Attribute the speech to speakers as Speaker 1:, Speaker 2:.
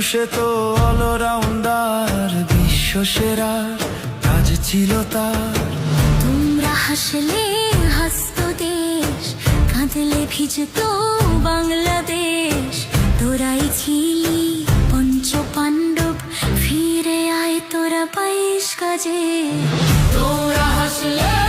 Speaker 1: সে তো অলরাউন্ডার, বিশ্ব সেরা কাজ ছিল তার।
Speaker 2: তোমরা হাসলে হাসতো দেশ, কাঁদলে ভিজতো বাংলাদেশ। তোরাই ছিলি পঞ্চ পাণ্ডব, ফিরে আয় তোরা 22 গজে। তোরা হাসলে